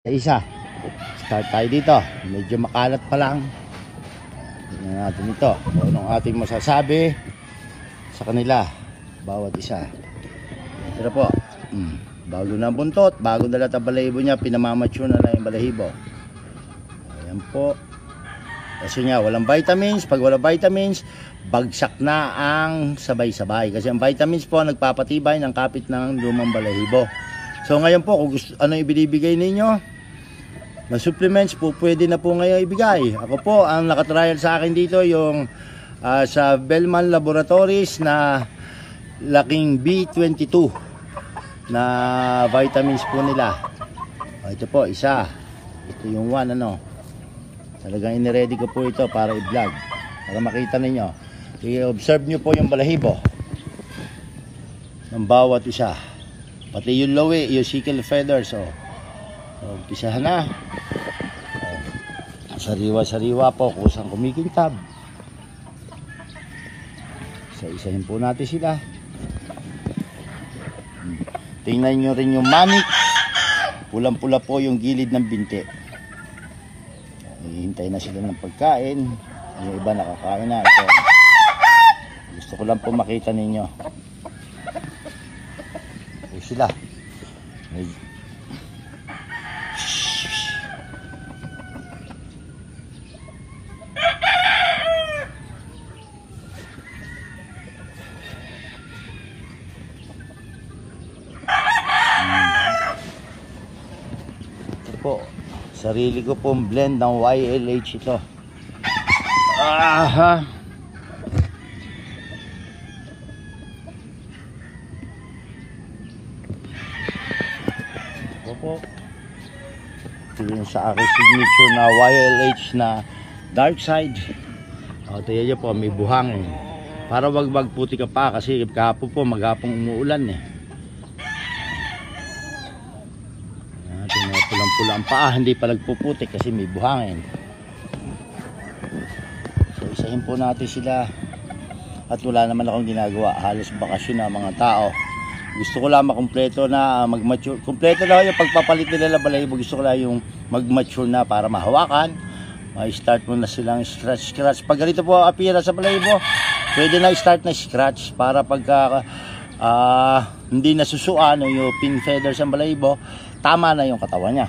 Isa, start tayo dito. Medyo makalat pa lang. Tingnan natin ito. Anong ating masasabi sa kanila, bawat isa. Pero po, bago na buntot, bago na lahat ang balahibo niya, pinamamature na lang yung balahibo. Ayan po. Kasi nga, walang vitamins. Pag walang vitamins, bagsak na ang sabay-sabay. Kasi ang vitamins po, nagpapatibay ng kapit ng lumang balahibo. So ngayon po, kung gusto, ano ibinibigay ninyo na supplements po, pwede na po ngayon ibigay. Ako po, ang nakatrial sa akin dito yung sa Bellman Laboratories na laking B22 na vitamins po nila. Ito po, isa. Ito yung one, ano. Talagang iniready ko po ito para i-vlog, para makita ninyo. I-observe nyo po yung balahibo ng bawat isa. Pati yung lowe, yung sickle feathers, oh. So, umpisahan na. Sariwa-sariwa po, kusang kumikintab. So, isahin po natin sila. Tingnan nyo rin yung manik. Pulang-pula po yung gilid ng binti. Hihintay na sila ng pagkain. Yung iba nakakain na. Ito. Gusto ko lang po makita ninyo. Ito sila. Po, sarili ko pong blend ng YLH ito. Aha. Ito po. Ito yung sa aking signature na YLH na dark side. O, tingnan nyo po, may buhangin. Para wag puti ka pa kasi kahapon po maghapong umuulan eh. Pulang-pula ang paa, hindi pa nagpuputik kasi may buhangin. So isahin po natin sila. At wala naman akong ginagawa, halos bakasyon na mga tao. Gusto ko lang makumpleto na mag-mature. Kumpleto na yung pagpapalit nila ng balahibo. Gusto ko lang yung mag-mature na para mahawakan. May start mo na silang scratch. Pag ganito po apira sa balahibo, pwede na start na scratch para pagka hindi nasusuan yung pin feathers ang balahibo, tama na yung katawan niya.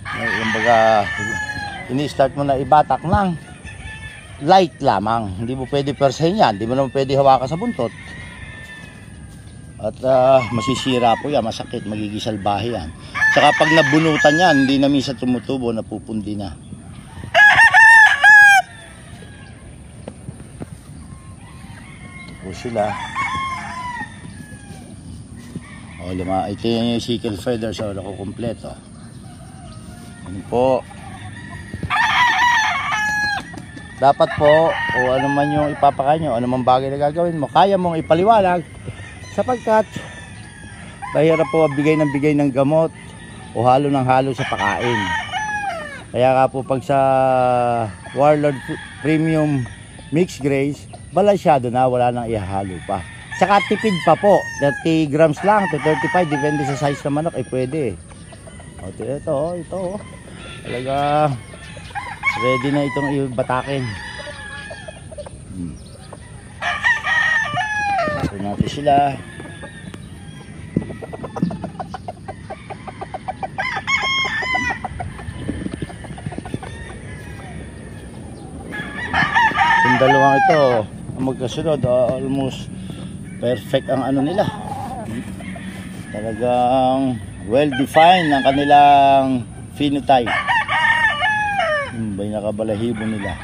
Yung baga, ini-start mo na ibatak ng light lamang. Hindi mo pwede persahin yan. Hindi mo naman pwede hawakan sa buntot. At masisira po yan, masakit, magiging salbahe yan. Saka pag nabunutan yan, hindi na minsan tumutubo, napupundi na. Ito po sila. O, ito yung sickle feathers, o, nakukumpleto. Ano po, dapat po, o ano man yung ipapakain nyo, ano man bagay na gagawin mo, kaya mong ipaliwanag, sapagkat mahirap po bigay ng gamot o halo ng halo sa pakain. Kaya nga po pag sa Warlord Premium Mixed Grace, balansyado na, wala nang ihalo pa. Tsaka tipid pa po, 30 grams lang to 35, depende sa size ng manok, pwede. O, ito. Talaga, ready na itong ibatakin. Ito natin sila. Yung dalawang ito, magkasunod, almost perfect ang ano nila. Talagang well-defined ang kanilang phenotype. May nakabalahibo nila.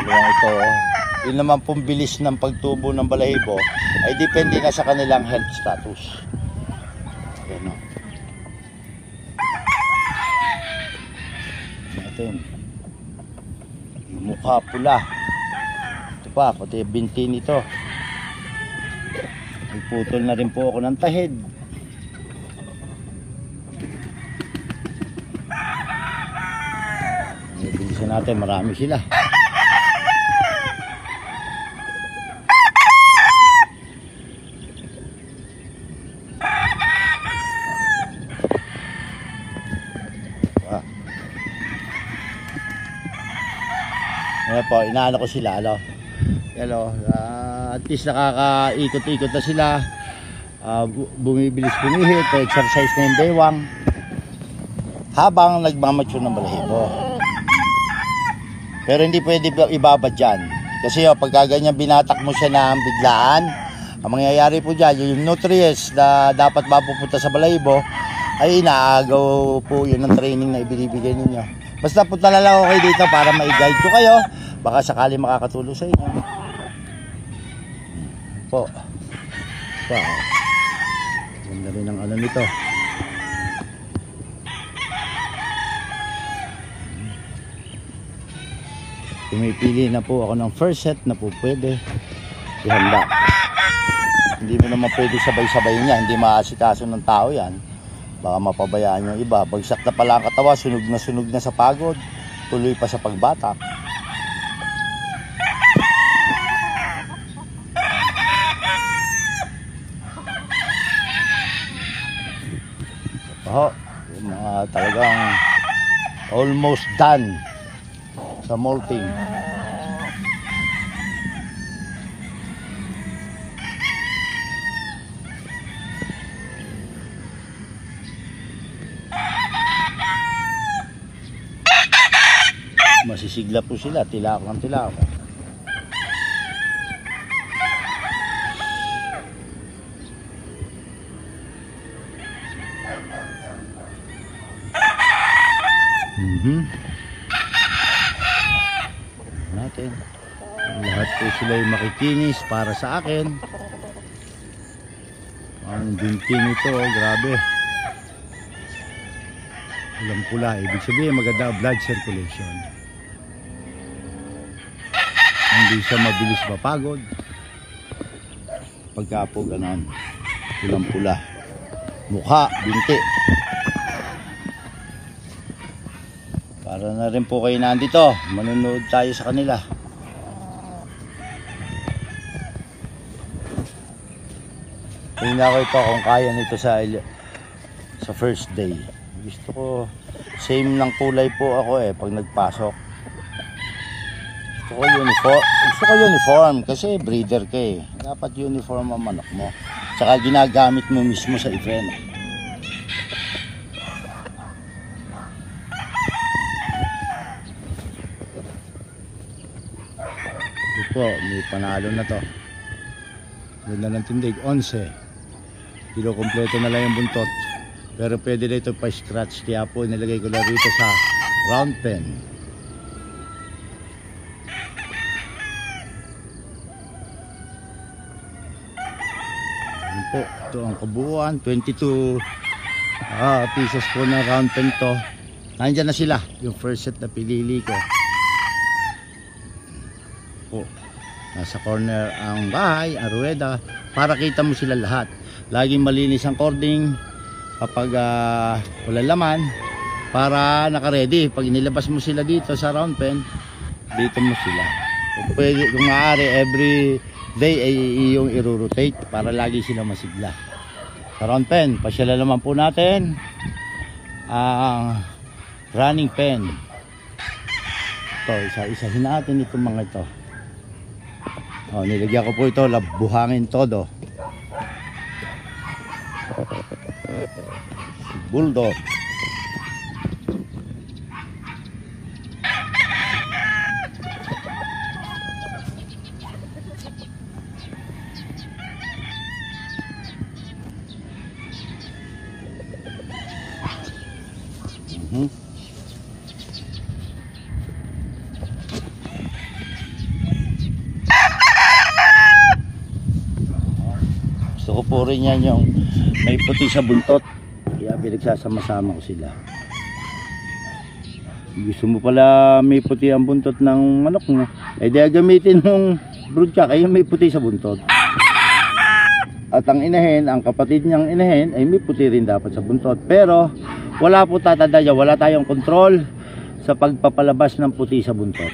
Dalawang ito, yun naman pong bilis ng pagtubo ng balahibo ay depende na sa kanilang health status. Ayan o. Mukha pula. Ito pa, pati binti nito. Nagputol na rin po ako ng tahid. Bilisan natin, marami sila. po, inaano ko sila, at least nakakaikot-ikot na sila, bumibilis bumihit, exercise na yung bewang habang nagmamature ng balahibo. Pero hindi pwede ibabad dyan kasi pagka ganyan binatak mo siya ng biglaan, ang mangyayari po dyan, yung nutrients na dapat mapupunta sa balahibo ay inaagaw po yun ng training na ibinibigay ninyo. Basta punta na lang kayo dito para ma-guide ko kayo, baka sakali makakatulong sa inyo po. Wow, ganda rin ang ano nito. Pumipili na po ako ng first set na po pwede ihanda. Hindi mo naman pwede sabay-sabay niya, hindi maasikaso ng tao yan, baka mapabayaan yung iba. Bagsak na pala ang katawa, sunog na sa pagod, tuloy pa sa pagbatak. Yung mga talagang almost done sa molting. Masisigla po sila, tilak ng tilak. Natin lahat po sila ay makikinis para sa akin. Ang binti nito, grabe, walang pula, ibig sabihin maganda blood circulation, hindi siya mabilis mapagod pagka po ganon, walang pula, mukha, binti. Para na rin po kayo nandito, manunood tayo sa kanila. Tingnan ko ito kung kaya nito sa first day. Gusto ko same ng kulay po ako pag nagpasok. Gusto ko uniform kasi breeder ka Dapat uniform ang manok mo. Tsaka ginagamit mo mismo sa event. Po, may panalo na to. Ganda ng tindig, 11. Kilo kompleto na lang yung buntot. Pero pwede na ito pa-scratch. Kaya po nilagay ko na rito sa round pen. Ayan po, ito ang kabuuan. 22 pieces po na round pen to. Nandiyan na sila, yung first set na pinili ko. Po, nasa corner ang bahay, ang ruweda, para kita mo sila lahat. Laging malinis ang cording kapag wala laman, para naka-ready. Pag inilabas mo sila dito sa round pen, dito mo sila. Pwede, kung maaari, every day ay iyong i-rotate para lagi sila masigla. Sa round pen, pasyala naman po natin ang running pen. Ito, isa-isahin natin itong mga ito. Nilagyan ko po ito, buhangin todo. Bulldog. Gusto ko po rin yan yung may puti sa buntot, kaya pinagsasama-sama ko sila. Gusto mo pala may puti ang buntot ng manok mo, di gamitin mong broodcock ay may puti sa buntot. At ang inahin, ang kapatid niyang inahin ay may puti rin dapat sa buntot. Pero wala po tatadaya, wala tayong control sa pagpapalabas ng puti sa buntot.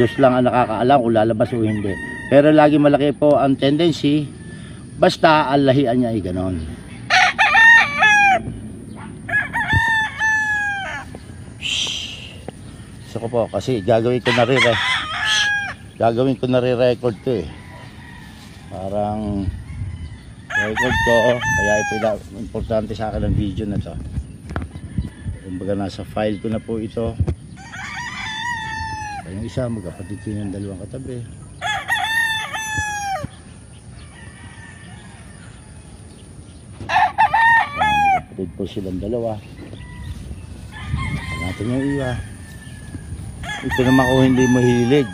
Diyos lang ang nakakaalam kung lalabas o hindi. Pero lagi malaki po ang tendency, basta ang lahian niya ay ganon. Gusto ko po kasi gagawin ko na rin gagawin ko na re-record to eh. Parang record ko, kaya ito importante sa akin ang video na to. Kumbaga nasa file ko na po ito. Yung isa, magkapatid ko yung dalawang katabi. Magkapatid po silang dalawa. Natin yung iwa. Ito naman kung hindi mo hilig,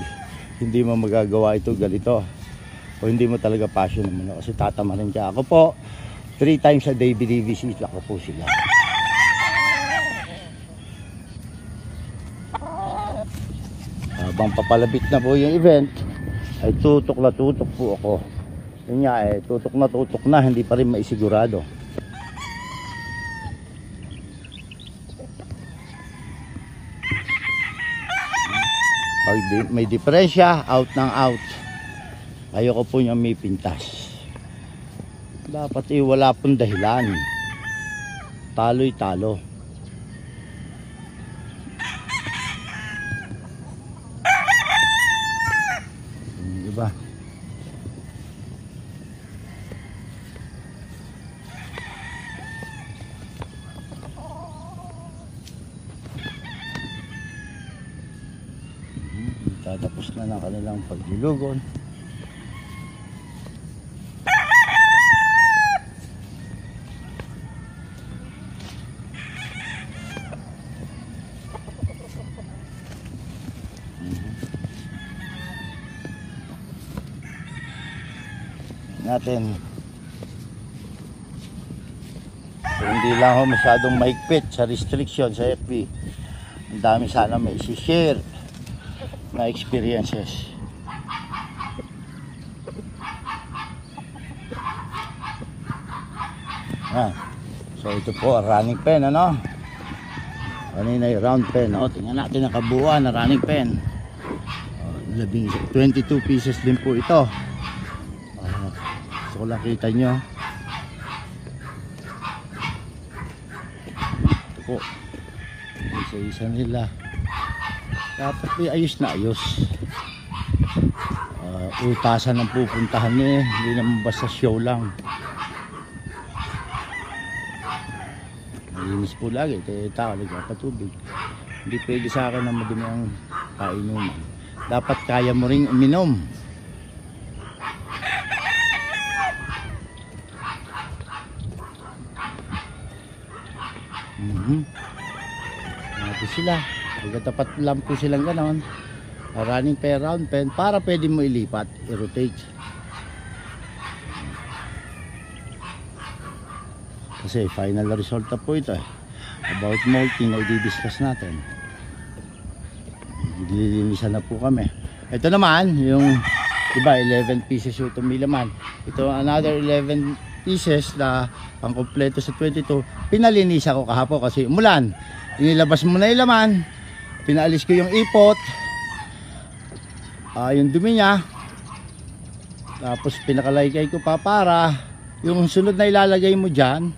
hindi mo magagawa ito ganito. O hindi mo talaga passion naman kasi tatamarin ka. Ako po 3 times a day binivisit ako po sila. Habang papalapit na po yung event ay tutok na tutok po ako. Yun nga eh, tutok na hindi pa rin maisigurado. Pag may diferensya, out ng out. Ayoko po niyang may pintas. Dapat wala pong dahilan. Talo'y talo. Diba? Tatapos na ng kanilang paglulugon. Natin so, hindi lang ako masyadong mahigpit sa restriction sa FB. Ang dami sana may isi-share na experiences. So ito po running pen, ano? Kanina yung round pen, tingnan natin ang kabuuan na running pen. 22 pieces din po ito. Gusto ko lang kita nyo. Ito po, isa-isa nila. Dapat may ayos na ayos. Utasan ang pupuntahan eh, hindi naman basta show lang. Malinis po lagi, tao nagpapatubig. Hindi pwede sa akin na madumi ang kainuman. Dapat kaya mo ring uminom. Natin sila. Pagkatapat lang po silang ganon. Running pen, round pen para pwede mo ilipat, i-rotate. Kasi final result na po ito eh. About molting na i-discuss natin. Dililinisan na po kami. Ito naman yung diba 11 pieces yung tumilaman. Ito another 11 pieces na pang kompleto sa 22. Pinalinisan ko kahapon kasi umulan. Inilabas mo na yung laman. Pinaalis ko yung ipot. Yung dumi niya. Tapos pinakalaykay ko pa para yung sunod na ilalagay mo dyan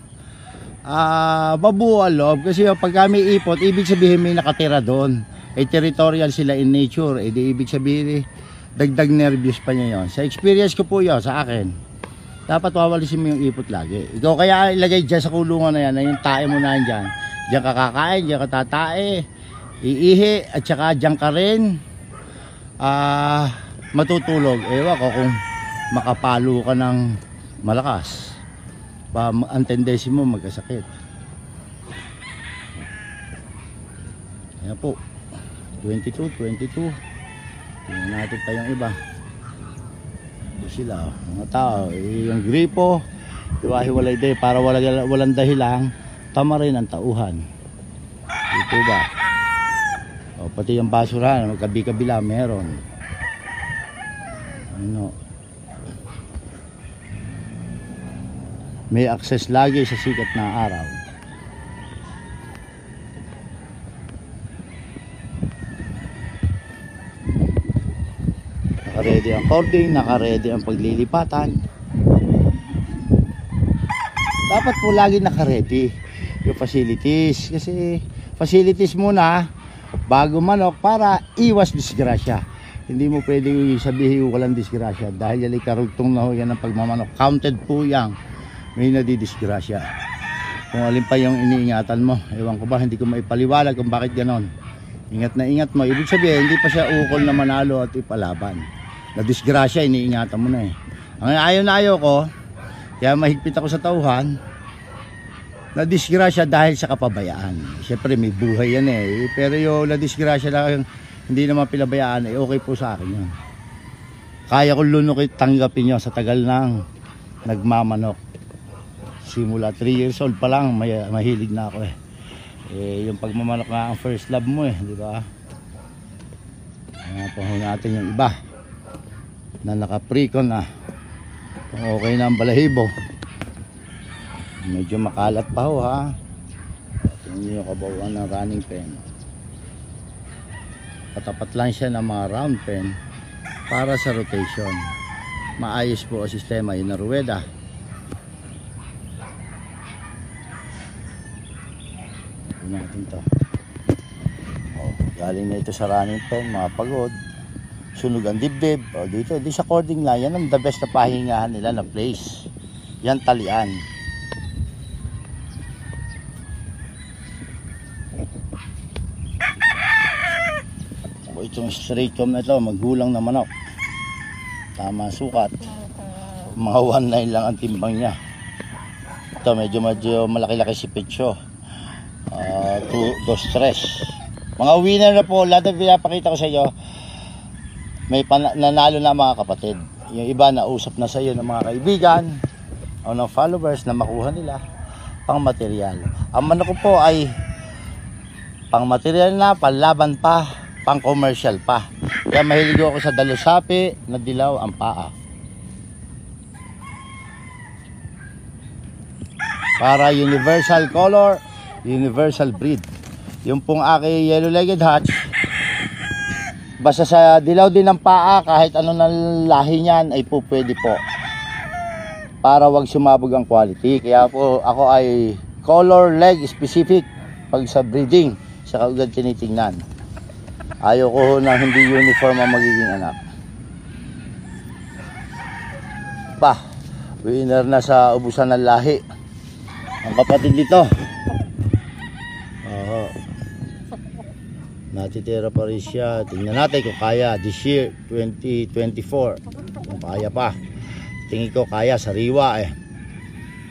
mabuo ang loob. Kasi pag may ipot, ibig sabihin may nakatira doon. Territorial sila in nature. Di ibig sabihin dagdag nervous pa niya yon. Sa experience ko po yun, sa akin. Dapat wawalisin mo yung ipot lagi. Ikaw kaya ilagay dyan sa kulungan na yan, na yung tae mo na dyan. Diyan ka kakain, diyan ka tatae, iihi, at saka diyan ka rin matutulog. Ewan ko kung makapalo ka ng malakas. Ang tendency mo magkasakit. Ayan po. 22. Tingnan natin pa yung iba. Ito sila. Mga tao. Yung gripo. Hiwa-hiwalay din. Para walang dahilang. Tama rin ang tauhan. Ito ba? Pati yung basurahan. Magkabi-kabila meron. Ano? May access lagi sa sikat na araw. Naka-ready ang cording, naka-ready ang paglilipatan. Dapat po lagi naka-ready yung facilities. Kasi facilities muna bago manok para iwas disgrasya. hindi mo pwede sabihin walang disgrasya dahil yan ay karugtong na ho yan ng pagmamanok. Counted po yan, may nadidisgrasya. Kung alin pa yung iniingatan mo, ewan ko ba, hindi ko maipaliwalag kung bakit ganon. Ingat na ingat mo, ibig sabihin hindi pa siya ukol na manalo at ipalaban. Na disgrasya, iniingatan mo na eh. Ang ayaw na ayaw ko, kaya mahigpit ako sa tauhan, na disgrasya dahil sa kapabayaan. Siyempre may buhay yan eh, pero yung na disgrasya lang hindi naman pinabayaan eh, okay po sa akin yun. Kaya ko lunok tanggapin nyo sa tagal ng nagmamanok. Simula 3 years old pa lang mahilig na ako eh. Yung pagmamanok nga ang first love mo eh, di ba? Pahuli natin yung iba na naka-precon na. Kung okay na ang balahibo. Medyo makalat pa ho ha. Tingnan nyo kabawan ng running pen. Katapat lang siya ng mga round pen para sa rotation. Maayos po ang sistema yun na ruweda. Tingnan natin to. Galing na ito sa running pen, mga pagod. Sunog ang dibdib. Dito, di sa cording na yan ang the best na pahingahan nila na place. Yan talian. Itong straight comb na ito, maghulang na manok. Tama sukat. Mga 1.9 lang ang timbang niya. Ito medyo malaki-laki si Pecho. 2-3. Mga winner na po, lahat ng pinapakita ko sa iyo. May nanalo na mga kapatid. Yung iba na usap na sa iyo ng mga kaibigan o ng followers na makuha nila pang material. Ang manok ko po ay pang material na, panlaban pa, pang commercial pa. Kaya mahilig ako sa dalusapi na dilaw ang paa. Para universal color, universal breed. Yung pong aking yellow-legged hatch, basta sa dilaw din ang paa, kahit ano na lahi niyan ay po pwede po. Para wag sumabog ang quality. Kaya po ako ay color leg specific pag sa breeding, sa kaugad tinitingnan. Ayaw ko na hindi uniform ang magiging anak. Winner na sa ubusan ng lahi ang kapatid dito. Natitira pa rin siya. Tingnan natin kung kaya this year 2024. Kung kaya pa. Tingin ko kaya, sariwa eh.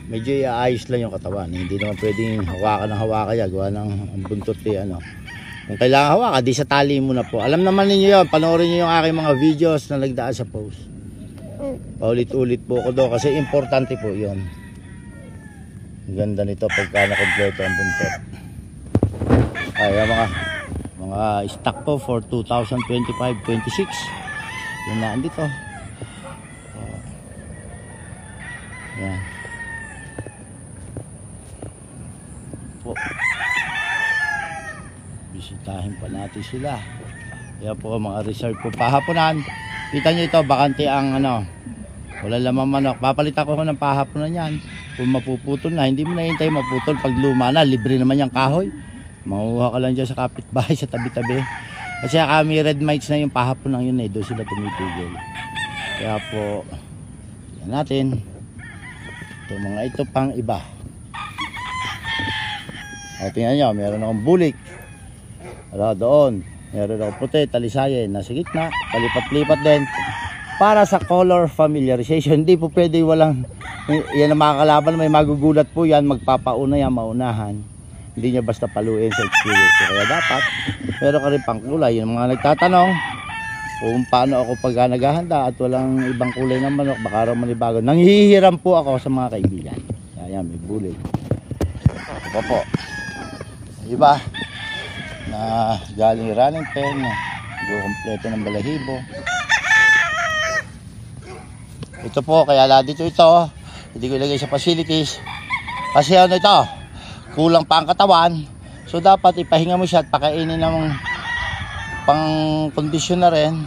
Medyo iayos lang yung katawan. Hindi naman pwedeng hawakan ng hawakan yan. Gawa ng buntot eh ano. Kung kailangan hawakan, di sa tali mo na po. Alam naman ninyo yun, panoorin nyo yung aking mga videos na nagdaan sa post. Paulit-ulit po ko doon kasi importante po yun. Ang ganda nito pagka nakompleto ang buntot. Kaya mga stock po for 2025-26. Yun na andito. Yan. Po. Bisitahin pa natin sila. Kaya po mga reserve po pahaponan. Kita nyo ito, bakante ang ano, wala lamang manok. Papalitan ko ng pahaponan yan. Kung mapuputol na, hindi mo na hintay maputol. Pag luma na, libre naman yung kahoy. Makuha ka lang dyan sa kapitbahay sa tabi-tabi. Kasi kami red mites na yung pahaponan yun eh. Doon sila tumitigil. Kaya po, yan natin. Ito mga ito pang iba. O, tingnan nyo, meron akong bulik. Wala doon. Meron akong puti, talisayin. Nasa gitna, palipat-lipat din. Para sa color familiarization. Hindi po pwede walang, yan ang mga kalaban, may magugulat po yan. Magpapauna yan, maunahan. Hindi nyo basta paluin sa experience. Kaya dapat, meron ka rin pang kulay. Yung mga nagtatanong, kung paano ako pag naghahanda at walang ibang kulay ng manok, baka raw manibago. Nanghihiram po ako sa mga kaibigan. Kaya may bulig. Ito po. Iba na galing running pen, hindi kompleto ng balahibo. Ito po, kaya dito ito, hindi ko ilagay sa facilities. Kasi ano ito, kulang pa ang katawan. So dapat ipahinga mo siya at pakainin ng pang kondisyon na rin.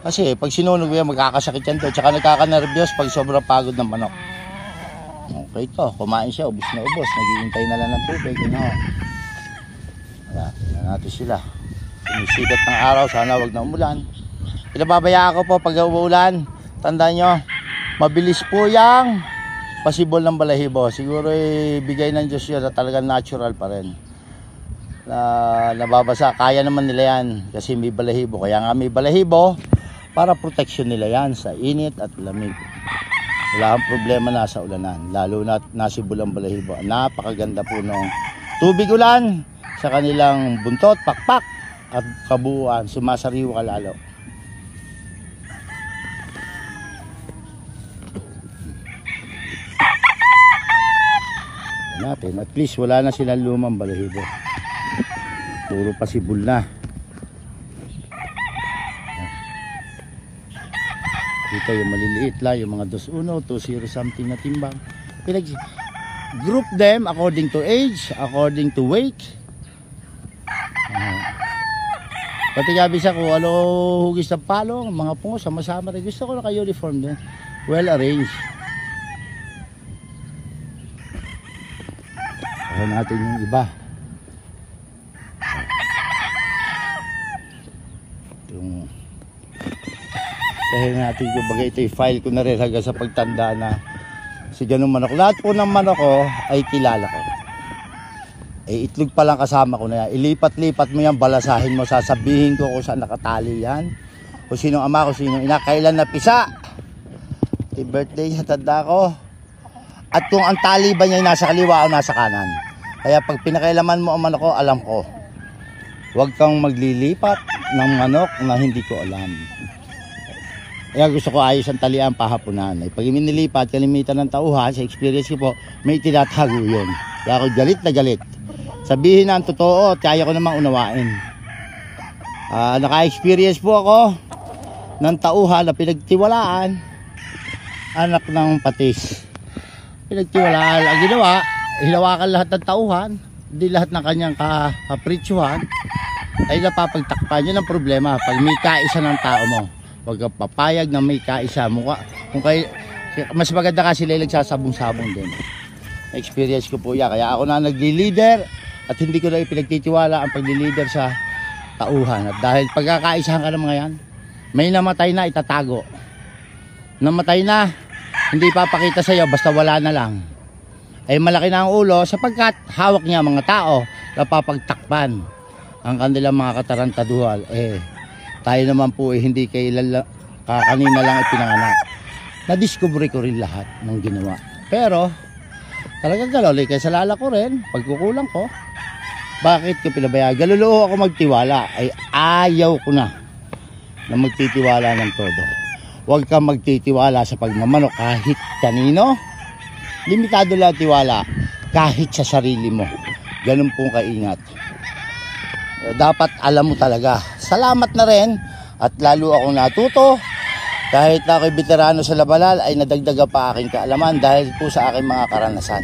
Kasi pag sinunog yan, magkakasakit yan to. Tsaka nagkakanervyos pag sobrang pagod ng manok. Okay ito, kumain siya, ubos na ubos. Naghihintay na lang ng tubig. Tingnan natin sila. Sumisikat ng araw, sana wag na umulan. Pinababayaan ko po pag uulan. Tandaan nyo, mabilis po yung pasibol ng balahibo. Siguro bigay ng Diyos yun na talagang natural pa rin. Nababasa, kaya naman nila yan kasi may balahibo. Kaya nga may balahibo para protection nila yan sa init at lamig. Wala kang problema na sa ulanan, lalo na nasibol ang balahibo. Napakaganda po ng tubig ulan sa kanilang buntot, pakpak at kabuuan. Sumasariwa ka lalo. Natin, at least wala na silang lumang balahibo, puro pasibol na. Dito yung maliliit lang, yung mga 2-1, 2-0 something na timbang. Group them according to age, according to weight. Pati nga bisa ko ano hugis ng palong, mga pungo sama-sama rin. Gusto ko na ka-uniform din, well arranged. Ayan natin yung iba. Sahin natin yung bagay ito, i-file ko na rin hanggang sa pagtanda na si ganung manok. Lahat po ng manok ko ay kilala ko. Itlog pa lang kasama ko na yan. Ilipat-lipat mo yan, balasahin mo, sasabihin ko kung saan nakatali yan, kung sinong ama, kung sinong ina, kailan napisa. Birthday niya, tanda ko. At kung ang tali ba niya ay nasa kaliwa o nasa kanan. Kaya pag pinakailaman mo ang manok ko, alam ko. Huwag kang maglilipat ng manok na hindi ko alam. Kaya gusto ko ayos ang talian pahapunan. Pag minilipat, kalimitan ng tauhan, sa experience ko po, may tinatago yun. Kaya ako galit na galit. Sabihin na ang totoo at kaya ko namang unawain. Naka-experience po ako ng tauhan na pinagtiwalaan. Anak ng patis. Pinagtiwalaan. Ang ginawa, hilawakan lahat ng tauhan. Hindi lahat ng kanyang kapritsyohan ay napapagtakpan. Yun ang problema. Pag may kaisa ng tao mo, huwag kang papayag na may kaisa mo. Mas maganda kasi sila nagsasabong-sabong din. Experience ko po yan. Kaya ako na nagli-leader at hindi ko na ipinagtitiwala ang pagli-leader sa tauhan. At dahil pagkakaisahan ka ng mga yan, may namatay na itatago. Namatay na, hindi papakita sa iyo basta wala na lang. Ay malaki na ang ulo sapagkat hawak niya mga tao napapagtakpan ang kanilang mga katarantaduhal. Tayo naman po hindi kanina lang ipinanganak. Na-discover ko rin lahat ng ginawa. Pero talagang galoli kaya sa lala ko rin, pagkukulang ko. Bakit ko pinabayaan? Galuloo ako magtiwala. Ay ayaw ko na magtitiwala ng todo. Huwag kang magtitiwala sa pagmamanok kahit kanino. Limitado lang tiwala kahit sa sarili mo. Ganun pong kaingat. Dapat alam mo talaga. Salamat na rin at lalo akong natuto. Kahit na ako'y veterano sa labalal ay nadagdaga pa aking kaalaman dahil po sa aking mga karanasan.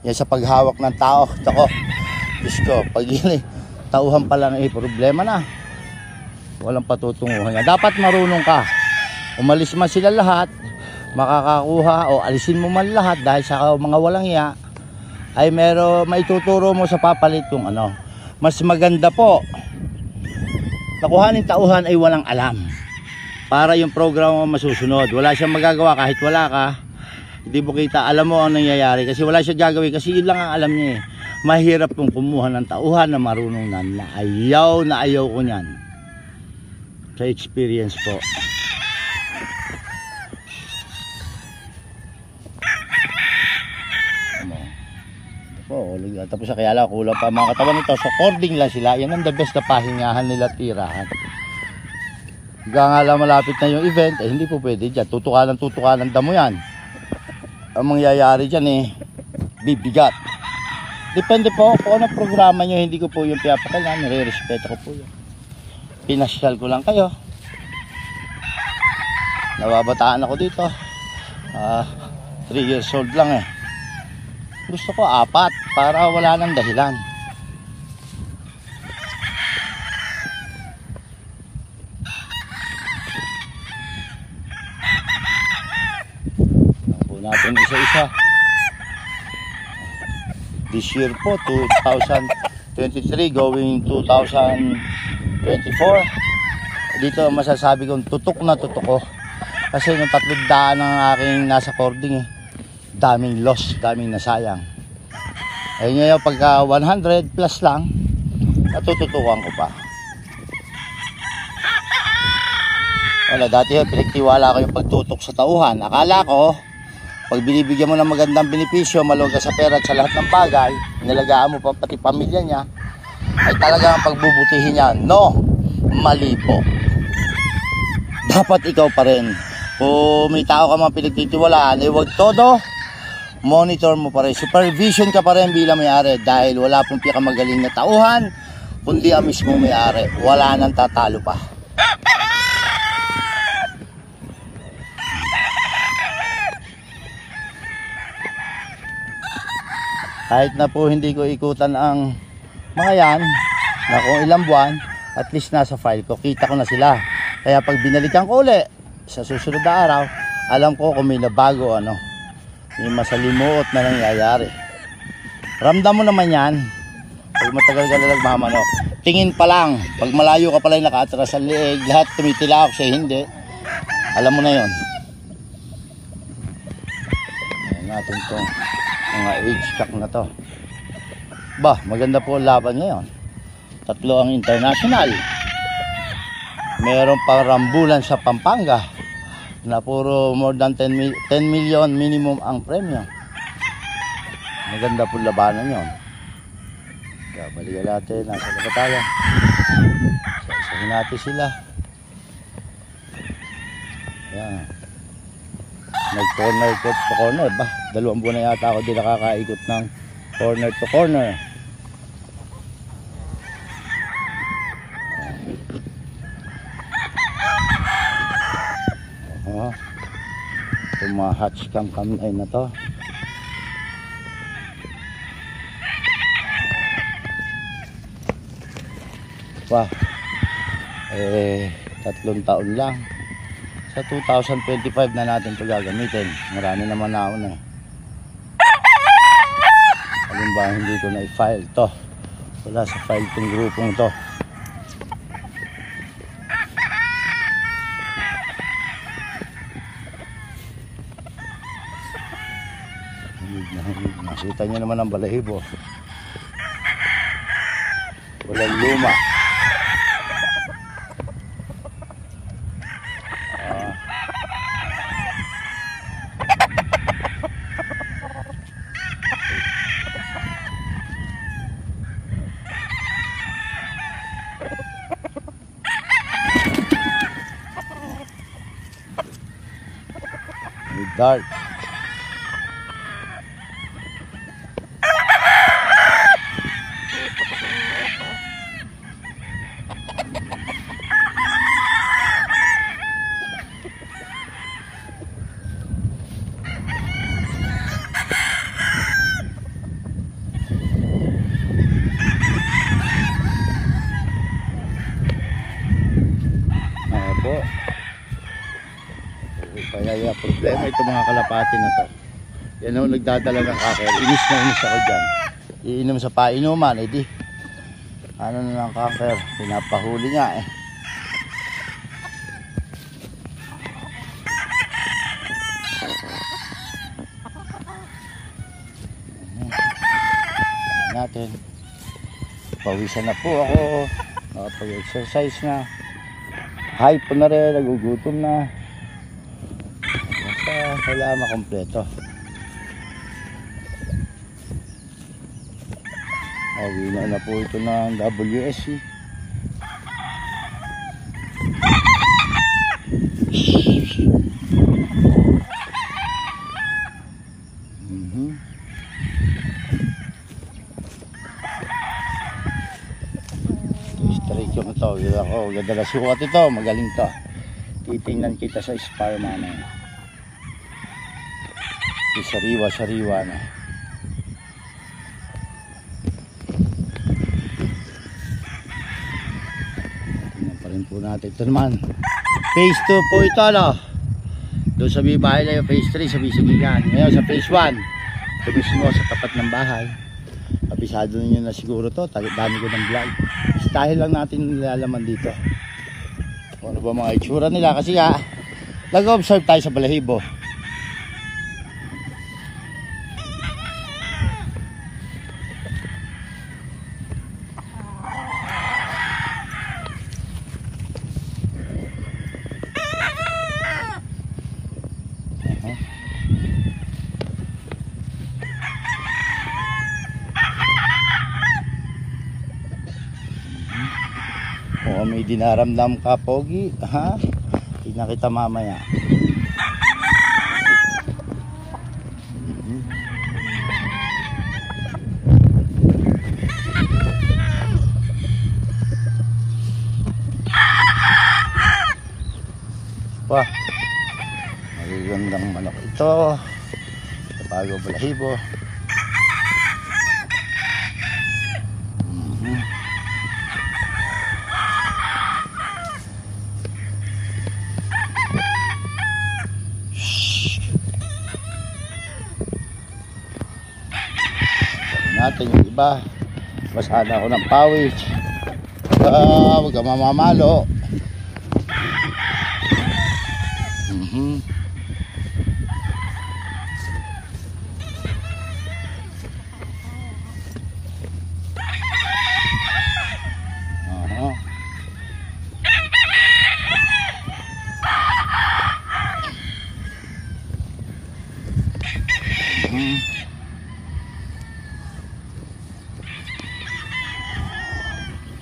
Yan sa paghawak ng tao. Ako, Diyos ko, pag yun tauhan pa lang problema na. Walang patutunguhan. Dapat marunong ka. Umalis man sila lahat, makakakuha o alisin mo man lahat dahil sa mga walang iya, ay maituturo mo sa papalit kung ano. Mas maganda po, nakuhanin tauhan ay walang alam. Para yung programa masusunod. Wala siyang magagawa kahit wala ka. Hindi mo kita, alam mo ang nangyayari. Kasi wala siya gagawin. Kasi yun lang ang alam niya. Mahirap kung kumuha ng tauhan na marunong na ayaw ko niyan. Sa experience po. Tapos kaya lang kulang pa mga katawan nito. So cording lang sila. Yan ang the best na pahingahan nila tirahan. Hanggang nga lang malapit na yung event, hindi po pwede dyan. Tutukan ng damo yan. Ang mangyayari dyan bibigat. Depende po kung anong programa nyo. Hindi ko po yung pinapakailan. Nire-respeto ko po yun. Pinasyal ko lang kayo. Nababataan ako dito. 3 years old lang Gusto ko 4 para wala nang dahilan. Po natin isa-isa. This year po 2023 going 2024. dito masasabi kong tutok na tutok ko. Kasi nung 300 ang aking nasa cording eh. Daming loss, daming nasayang. Ay ngayon pagka 100 plus lang, natututukan ko pa. Wala, dati pinagtiwala ko yung pagtutok sa tauhan. Akala ko, pag binibigyan mo ng magandang benepisyo, maluwag ka sa pera at sa lahat ng bagay, nalagaan mo pa pati pamilya niya, ay talagang pagbubutihin niya. No, mali po. Dapat ikaw pa rin. Kung may tao ka mga pinagtitiwalaan, eh huwag todo, monitor mo pa rin. Supervision ka pa rin bilang may-ari dahil wala pong pinakamagaling na tauhan, kundi ang mismo may-ari. Wala nang tatalo pa. Kahit na po hindi ko ikutan ang mga yan, na kung ilang buwan, at least nasa file ko, kita ko na sila. Kaya pag binalikan ko uli, sa susunod na araw, alam ko kung may nabago ano, may masalimuot na nangyayari. Ramdam mo naman yan, pag matagal ka na nagmamanok. Tingin pa lang, pag malayo ka pala yung nakaatras sa liig, lahat tumitila ako siya, hindi. Alam mo na yon. Ayan natin itong mga age stock na to. Bah, maganda po ang laban ngayon. 3 ang international. Meron pang rambulan sa Pampanga na puro more than 10 million minimum ang premyo. Maganda po labanan yon. Kaya balikan natin, nasa na ba tayo? Sasahin natin sila. Yan. Nag-corner to corner ba? 2 buwan na yata ako di nakakaikot ng corner to corner. Itong mga hatch cam ay na to. Pa, 3 taon lang. Sa 2025 na natin ito gagamitin. Marami naman na ako na eh. Alin ba hindi ko na i-file to? Wala sa file itong grupong to. Nakita nyo naman ang balahibo. Walang luma. Dark. Po. Kaya problema ito mga kalapati na to. Yan o nagdadala ng kaker. Inis na inis ako dyan. Iinom sa painuman. Eh di. Ano na ng kaker. Pinapahuli nga eh. Natin. Pawisan na po ako. Nakapag-exercise na. Hype na rin, nagugutom na. Basta kailangan makompleto. Awina na po ito ng WSC. Yung ito, ako, ganda na sukat ito, magaling to. Titingnan kita sa spar mana. Sariwa-sariwa na. Tingnan pa rin po natin. Ito naman, phase 2 po ito, no? Doon sa may bahay na yung phase 3, sa Bisigigan. Ngayon sa phase 1, ito mismo sa tapat ng bahay. Kabisado ninyo na siguro to, dami ko ng vlog. Dahil lang natin nilalaman dito. kung ano ba mga itsura nila, kasi nga nag-observe tayo sa balahibo. O may dinaramdam ka, Pogi, ha? Tignan kita mamaya. Pa, magagandang manok ito. Tapago balahibo. Natin yung iba, basahan ako ng pawis. Huwag ka mamamalo.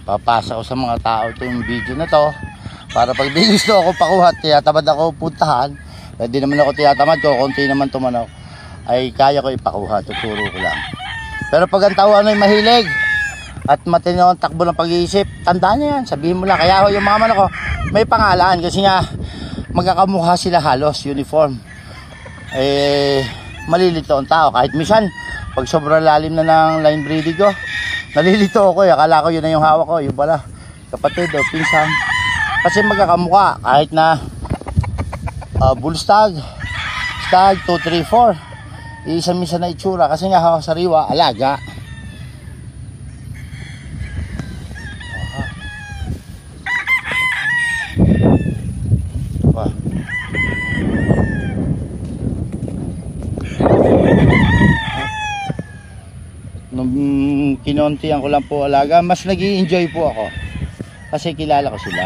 Papasa ko sa mga tao ito yung video na to, para pag di gusto ako pakuha, tiyatamad ako puntahan, hindi naman ako tiyatamad ko, konti naman tumanok, ay kaya ko ipakuha, tuturo ko lang. Pero pag ang tao ay mahilig at matino ang takbo ng pag-iisip, tandaan niya yan, sabihin mo lang. Kaya yung mga manok ko may pangalan, kasi nga magkakamukha sila halos, uniform. Malilito ang tao, kahit minsan pag sobrang lalim na ng line breeding ko, nalilito ako, akala ko yun na yung hawak ko, yung pala kapatid o pinsan, kasi magkakamukha kahit na bull stag, stag 2, 3, 4, isa minsan na itsura, kasi nga hawak sariwa, alaga. Nung kinontihan ko lang po alaga, mas nag-i-enjoy po ako kasi kilala ko sila.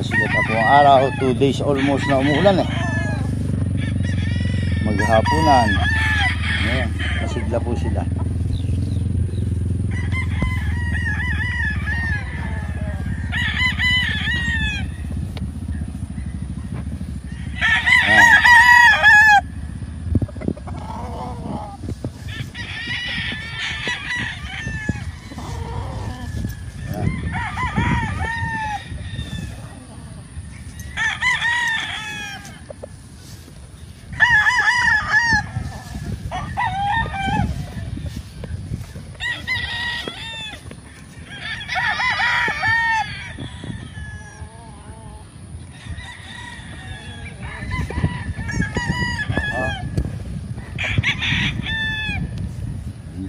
Sigat ako ang araw, 2 days almost na umuulan maghapunan. Ayan, masigla po sila.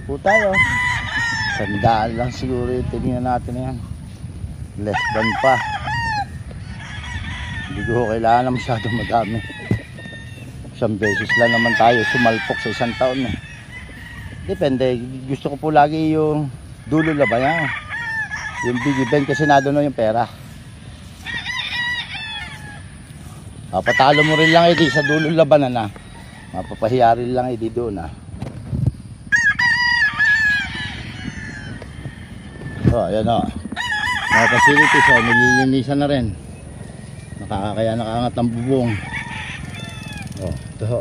Po tayo, 100 lang siguro, tingnan natin yan, less than pa, hindi ko kailangan masyadong madami. Isang beses lang naman tayo sumalpok sa isang taon depende, gusto ko po lagi yung dulo laban yan, yung big event, kasi na doon yung pera. Patalo mo rin lang sa dulo laban na mapapahiya rin lang doon ayan mga facilities nililinisan na rin, nakakaya nakaangat ng bubong ito